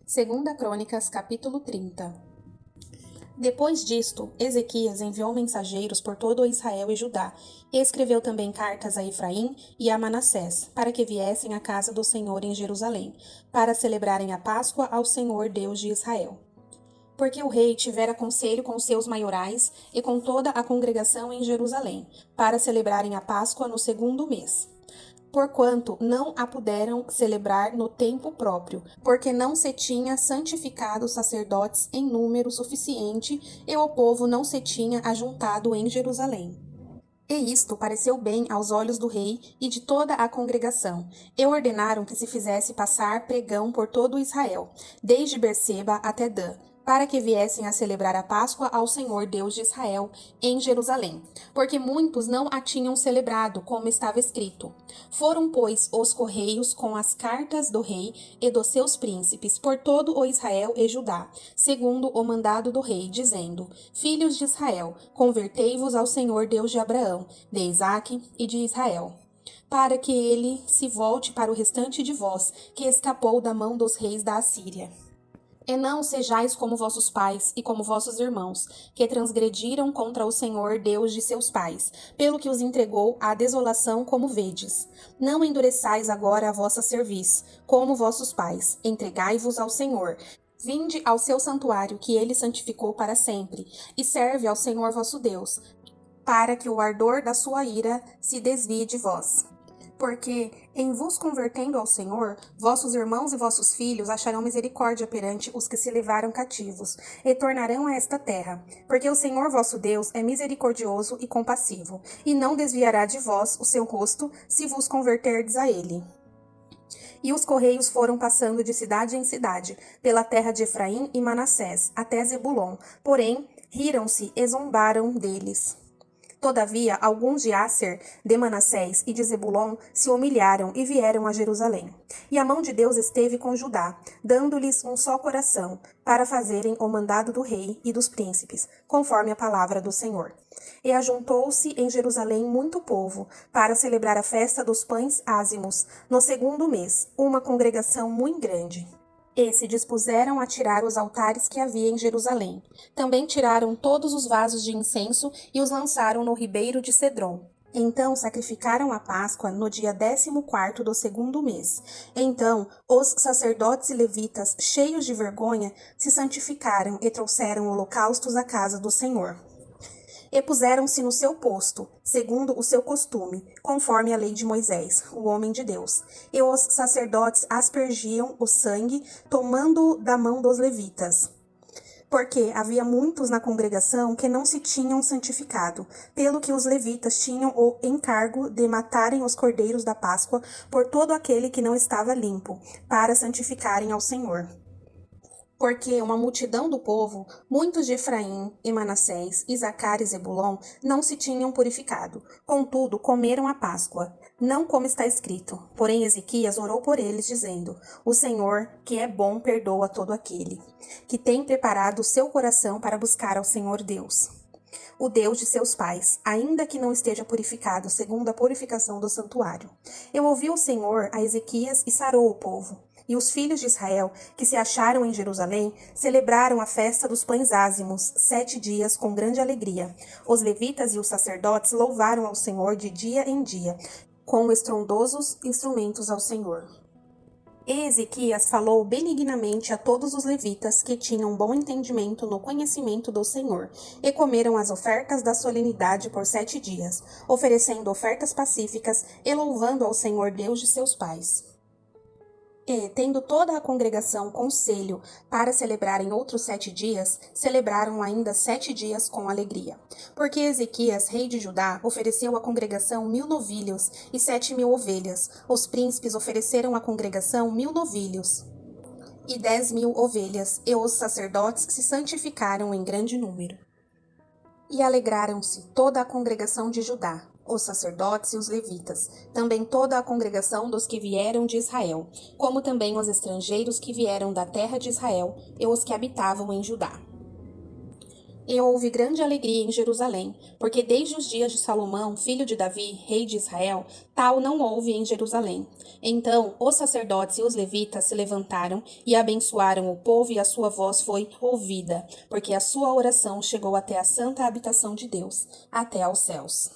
Segunda Crônicas, capítulo 30. Depois disto, Ezequias enviou mensageiros por todo Israel e Judá, e escreveu também cartas a Efraim e a Manassés, para que viessem à casa do Senhor em Jerusalém, para celebrarem a Páscoa ao Senhor Deus de Israel. Porque o rei tivera conselho com seus maiorais e com toda a congregação em Jerusalém, para celebrarem a Páscoa no 2º mês. Porquanto não a puderam celebrar no tempo próprio, porque não se tinha santificado os sacerdotes em número suficiente, e o povo não se tinha ajuntado em Jerusalém. E isto pareceu bem aos olhos do rei e de toda a congregação, e ordenaram que se fizesse passar pregão por todo Israel, desde Berseba até Dan, para que viessem a celebrar a Páscoa ao Senhor Deus de Israel em Jerusalém, porque muitos não a tinham celebrado, como estava escrito. Foram, pois, os correios com as cartas do rei e dos seus príncipes por todo o Israel e Judá, segundo o mandado do rei, dizendo: Filhos de Israel, convertei-vos ao Senhor Deus de Abraão, de Isaque e de Israel, para que ele se volte para o restante de vós, que escapou da mão dos reis da Assíria. E não sejais como vossos pais e como vossos irmãos, que transgrediram contra o Senhor Deus de seus pais, pelo que os entregou à desolação como vedes. Não endureçais agora a vossa cerviz, como vossos pais, entregai-vos ao Senhor. Vinde ao seu santuário, que ele santificou para sempre, e serve ao Senhor vosso Deus, para que o ardor da sua ira se desvie de vós. Porque, em vos convertendo ao Senhor, vossos irmãos e vossos filhos acharão misericórdia perante os que se levaram cativos, e tornarão a esta terra. Porque o Senhor vosso Deus é misericordioso e compassivo, e não desviará de vós o seu rosto, se vos converterdes a ele. E os correios foram passando de cidade em cidade, pela terra de Efraim e Manassés, até Zebulon. Porém, riram-se e zombaram deles. Todavia, alguns de Asser, de Manassés e de Zebulon se humilharam e vieram a Jerusalém. E a mão de Deus esteve com Judá, dando-lhes um só coração, para fazerem o mandado do rei e dos príncipes, conforme a palavra do Senhor. E ajuntou-se em Jerusalém muito povo, para celebrar a festa dos pães ázimos, no 2º mês, uma congregação muito grande. E se dispuseram a tirar os altares que havia em Jerusalém. Também tiraram todos os vasos de incenso e os lançaram no ribeiro de Cedron. Então sacrificaram a Páscoa no dia 14º do 2º mês. Então os sacerdotes e levitas, cheios de vergonha, se santificaram e trouxeram holocaustos à casa do Senhor. E puseram-se no seu posto, segundo o seu costume, conforme a lei de Moisés, o homem de Deus. E os sacerdotes aspergiam o sangue, tomando da mão dos levitas. Porque havia muitos na congregação que não se tinham santificado, pelo que os levitas tinham o encargo de matarem os cordeiros da Páscoa por todo aquele que não estava limpo, para santificarem ao Senhor. Porque uma multidão do povo, muitos de Efraim e Manassés, Isacar e Zebulon, não se tinham purificado. Contudo, comeram a Páscoa, não como está escrito. Porém, Ezequias orou por eles, dizendo: O Senhor, que é bom, perdoa todo aquele que tem preparado o seu coração para buscar ao Senhor Deus, o Deus de seus pais, ainda que não esteja purificado segundo a purificação do santuário. Eu ouvi o Senhor a Ezequias e sarou o povo. E os filhos de Israel, que se acharam em Jerusalém, celebraram a festa dos pães ázimos, 7 dias, com grande alegria. Os levitas e os sacerdotes louvaram ao Senhor de dia em dia, com estrondosos instrumentos ao Senhor. E Ezequias falou benignamente a todos os levitas que tinham bom entendimento no conhecimento do Senhor, e comeram as ofertas da solenidade por 7 dias, oferecendo ofertas pacíficas e louvando ao Senhor Deus de seus pais. E, tendo toda a congregação conselho para celebrarem outros 7 dias, celebraram ainda 7 dias com alegria. Porque Ezequias, rei de Judá, ofereceu à congregação 1000 novilhos e 7.000 ovelhas. Os príncipes ofereceram à congregação 1000 novilhos e 10.000 ovelhas, e os sacerdotes se santificaram em grande número. E alegraram-se toda a congregação de Judá, os sacerdotes e os levitas, também toda a congregação dos que vieram de Israel, como também os estrangeiros que vieram da terra de Israel e os que habitavam em Judá. E houve grande alegria em Jerusalém, porque desde os dias de Salomão, filho de Davi, rei de Israel, tal não houve em Jerusalém. Então os sacerdotes e os levitas se levantaram e abençoaram o povo, e a sua voz foi ouvida, porque a sua oração chegou até a santa habitação de Deus, até aos céus.